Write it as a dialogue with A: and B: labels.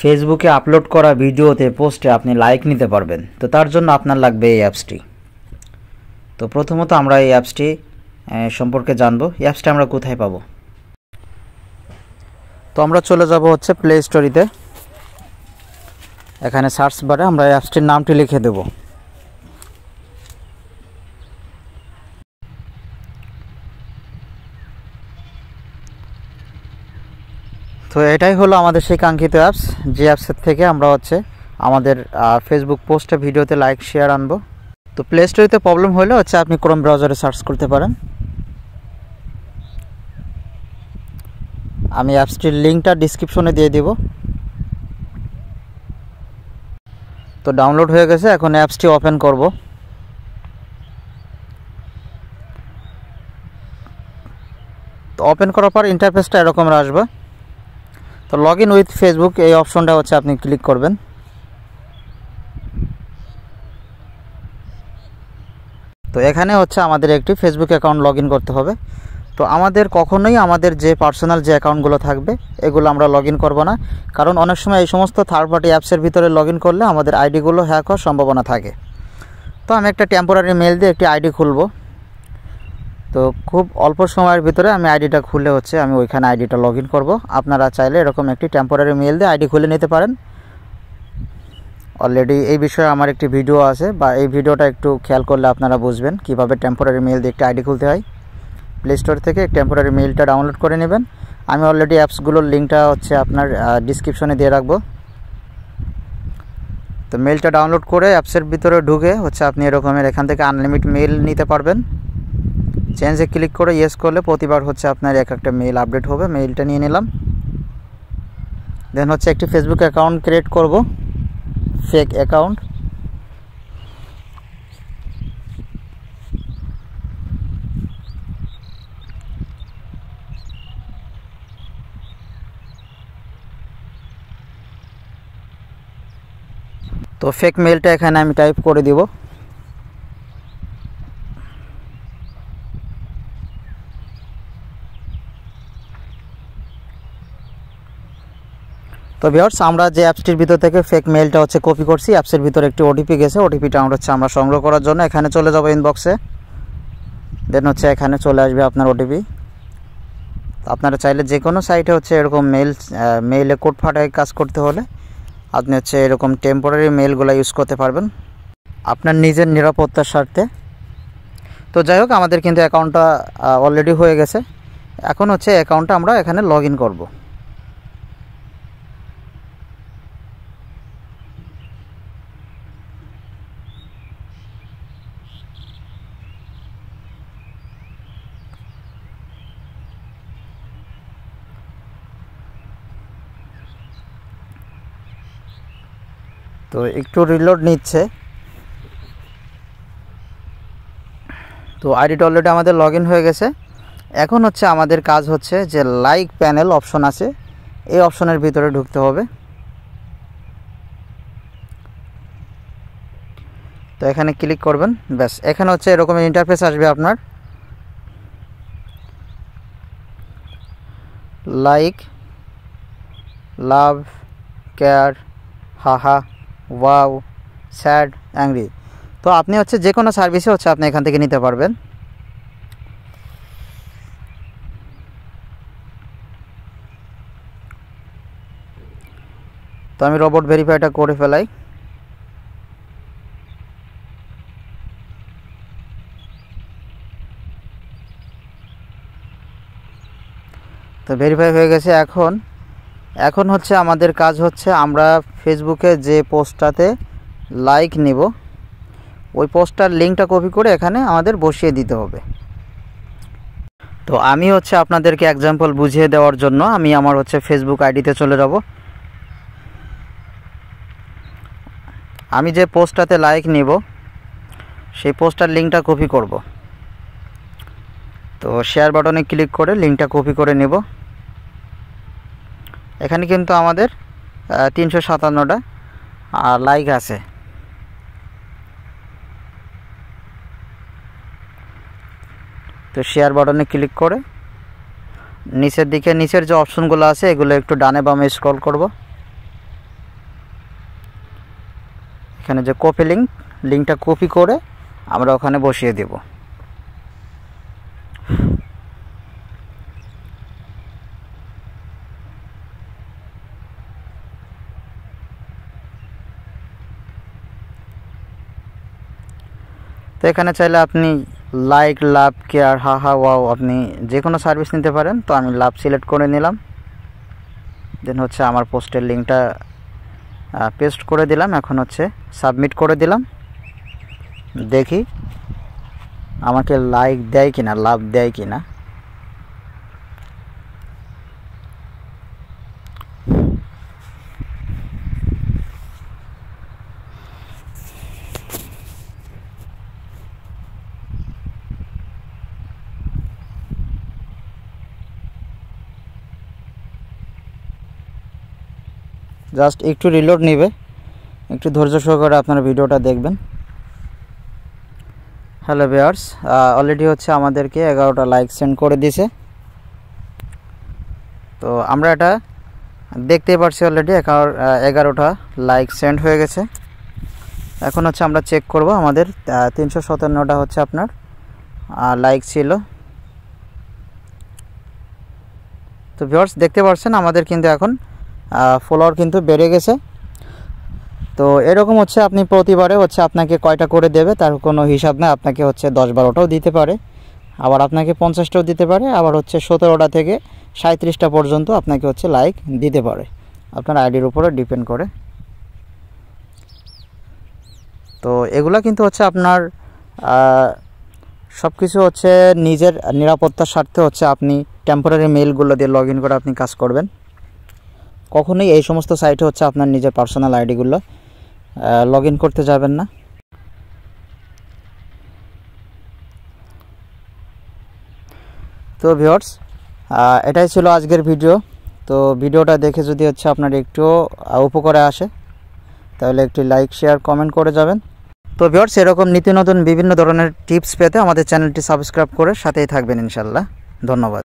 A: ফেসবুকে আপলোড করা ভিডিওতে পোস্টে আপনি লাইক নিতে পারবেন। তো তার জন্য আপনার লাগবে এই অ্যাপসটি। তো প্রথমত আমরা এই অ্যাপসটি সম্পর্কে জানব। এই অ্যাপসটা আমরা কোথায় পাবো? তো আমরা চলে যাব হচ্ছে প্লে স্টোরিতে। এখানে সার্চ বারে আমরা এই অ্যাপসটির নামটি লিখে দেব। তো এটাই হলো আমাদের সেই কাঙ্ক্ষিত অ্যাপস, যে অ্যাপসের থেকে আমরা হচ্ছে আমাদের ফেসবুক পোস্টে ভিডিওতে লাইক শেয়ার আনবো। তো প্লে স্টোরিতে প্রবলেম হলে হচ্ছে আপনি ক্রোম ব্রাউজারে সার্চ করতে পারেন। আমি অ্যাপসটির লিঙ্কটা ডিসক্রিপশনে দিয়ে দেব। তো ডাউনলোড হয়ে গেছে, এখন অ্যাপসটি ওপেন করব। তো ওপেন করার পর ইন্টারফেসটা এরকম আসবে। তো লগ ইন উইথ ফেসবুক এই অপশনটা হচ্ছে আপনি ক্লিক করবেন। তো এখানে হচ্ছে আমাদের একটি ফেসবুক অ্যাকাউন্ট লগ ইন করতে হবে। তো আমাদের কখনোই আমাদের যে পার্সোনাল যে অ্যাকাউন্টগুলো থাকবে এগুলো আমরা লগ ইন করবো না, কারণ অনেক সময় এই সমস্ত থার্ড পার্টি অ্যাপসের ভিতরে লগ ইন করলে আমাদের আইডিগুলো হ্যাক হওয়ার সম্ভাবনা থাকে। তো আমি একটা টেম্পোরারি মেল দিয়ে একটি আইডি খুলব। তো খুব অল্প সময়ের ভিতরে আমি আইডিটা খুলে হচ্ছে আমি ওইখানে আইডিটা লগ ইন করবো। আপনারা চাইলে এরকম একটি টেম্পোরারি মেল দিয়ে আইডি খুলে নিতে পারেন। অলরেডি এই বিষয়ে আমার একটি ভিডিও আছে, বা এই ভিডিওটা একটু খেয়াল করলে আপনারা বুঝবেন কীভাবে টেম্পোরারি মেল দিয়ে একটি আইডি খুলতে হয়। প্লে স্টোর থেকে টেম্পোরারি মেলটা ডাউনলোড করে নেবেন। আমি অলরেডি অ্যাপসগুলোর লিঙ্কটা হচ্ছে আপনার ডিসক্রিপশনে দিয়ে রাখবো। তো মেলটা ডাউনলোড করে অ্যাপসের ভিতরে ঢুকে হচ্ছে আপনি এরকমের এখান থেকে আনলিমিটেড মেল নিতে পারবেন। চেঞ্জে ক্লিক করে ইয়েস করলে প্রতিবার হচ্ছে আপনার এক একটা মেল আপডেট হবে। মেলটা নিয়ে নিলাম। দেন হচ্ছে একটি ফেসবুক অ্যাকাউন্ট ক্রিয়েট করব, ফেক অ্যাকাউন্ট। তো ফেক মেলটা এখানে আমি টাইপ করে দিব। তো ভিউয়ার্স, আমরা যে অ্যাপসটির ভিতর থেকে ফেক মেলটা হচ্ছে কপি করছি, অ্যাপসের ভিতরে একটি ওটিপি গেছে। ওটিপিটা আমরা সংগ্রহ করার জন্য এখানে চলে যাব ইনবক্সে। দেন হচ্ছে এখানে চলে আসবে আপনার ওটিপি। আপনারা চাইলে যে কোনো সাইটে হচ্ছে এরকম মেইলে কোড ফাটায় কাজ করতে হলে আপনি হচ্ছে এরকম টেম্পোরারি মেলগুলো ইউজ করতে পারবেন আপনার নিজের নিরাপত্তার স্বার্থে। তো যাই হোক, আমাদের কিন্তু অ্যাকাউন্টটা অলরেডি হয়ে গেছে। এখন হচ্ছে অ্যাকাউন্টটা আমরা এখানে লগ ইন করবো। তো একটু রিলোড নিচ্ছে। তো আইডিটা অলরেডি আমাদের লগ ইন হয়ে গেছে। এখন হচ্ছে আমাদের কাজ হচ্ছে যে লাইক প্যানেল অপশন আছে, এই অপশনের ভিতরে ঢুকতে হবে। তো এখানে ক্লিক করবেন। ব্যাস, এখানে হচ্ছে এরকম ইন্টারফেস আসবে আপনার। লাইক, লাভ, কেয়ার, হাহা, ওয়াও, স্যাড, অ্যাংরি। তো আপনি হচ্ছে যে কোনো সার্ভিসে হচ্ছে আপনি এখান থেকে নিতে পারবেন। তো আমি রোবট ভেরিফাইটা করে ফেলাই। তো ভেরিফাই হয়ে গেছে। এখন হচ্ছে আমাদের কাজ হচ্ছে আমরা ফেসবুকে যে পোস্টটাতে লাইক নিব ওই পোস্টটার লিঙ্কটা কপি করে এখানে আমাদের বসিয়ে দিতে হবে। তো আমি হচ্ছে আপনাদেরকে এক্সাম্পল বুঝিয়ে দেওয়ার জন্য আমি আমার হচ্ছে ফেসবুক আইডিতে চলে যাব। আমি যে পোস্টটাতে লাইক নিব সেই পোস্টটার লিঙ্কটা কপি করব। তো শেয়ার বাটনে ক্লিক করে লিঙ্কটা কপি করে নেব। এখানে কিন্তু আমাদের 357টা লাইক আছে। তো শেয়ার বাটনে ক্লিক করে নিচের দিকে নিচের যে অপশনগুলো আছে এগুলো একটু ডানে বামে স্ক্রল করব। এখানে যে কপি লিঙ্কটা কপি করে আমরা ওখানে বসিয়ে দেব। তো এখানে চাইলে আপনি লাইক, লাভ, কেয়ার, হা ওয়াও আপনি যে কোনো সার্ভিস নিতে পারেন। তো আমি লাভ সিলেক্ট করে নিলাম। দেন হচ্ছে আমার পোস্টের লিঙ্কটা পেস্ট করে দিলাম। এখন হচ্ছে সাবমিট করে দিলাম। দেখি আমাকে লাইক দেয় কিনা, লাভ দেয় কিনা। জাস্ট একটু রিলোড নেবে, একটু ধৈর্য সহকারে আপনারা ভিডিওটা দেখবেন। হ্যালো ভিউয়ার্স, অলরেডি হচ্ছে আমাদেরকে 11টা লাইক সেন্ড করে দিয়েছে। তো আমরা এটা দেখতেই পারছি অলরেডি 11টা লাইক সেন্ড হয়ে গেছে। এখন হচ্ছে আমরা চেক করব আমাদের 357টা হচ্ছে আপনার লাইক ছিল। তো ভিউয়ার্স দেখতে পাচ্ছেন আমাদের কিন্তু এখন ফলোয়ার কিন্তু বেড়ে গেছে। তো এরকম হচ্ছে আপনি প্রতিবারে হচ্ছে আপনাকে কয়টা করে দেবে তার কোনো হিসাব না। আপনাকে হচ্ছে 10-12টাও দিতে পারে, আবার আপনাকে 50টাও দিতে পারে, আবার হচ্ছে 17টা থেকে 37টা পর্যন্ত আপনাকে হচ্ছে লাইক দিতে পারে। আপনার আইডির উপরে ডিপেন্ড করে। তো এগুলা কিন্তু হচ্ছে আপনার সব কিছু হচ্ছে নিজের নিরাপত্তার স্বার্থে হচ্ছে আপনি টেম্পোরারি মেইলগুলো দিয়ে লগ ইন করে আপনি কাজ করবেন। কখনোই এই সমস্ত সাইটে হচ্ছে আপনার নিজের পার্সোনাল আইডিগুলো লগ ইন করতে যাবেন না। তো ভিউয়ার্স এটাই ছিল আজকের ভিডিও। তো ভিডিওটা দেখে যদি হচ্ছে আপনার একটু উপকারে আসে তাহলে একটি লাইক, শেয়ার, কমেন্ট করে যাবেন। তো ভিউয়ার্স এরকম নিত্য নতুন বিভিন্ন ধরনের টিপস পেতে আমাদের চ্যানেলটি সাবস্ক্রাইব করে সাথেই থাকবেন ইনশাল্লাহ। ধন্যবাদ।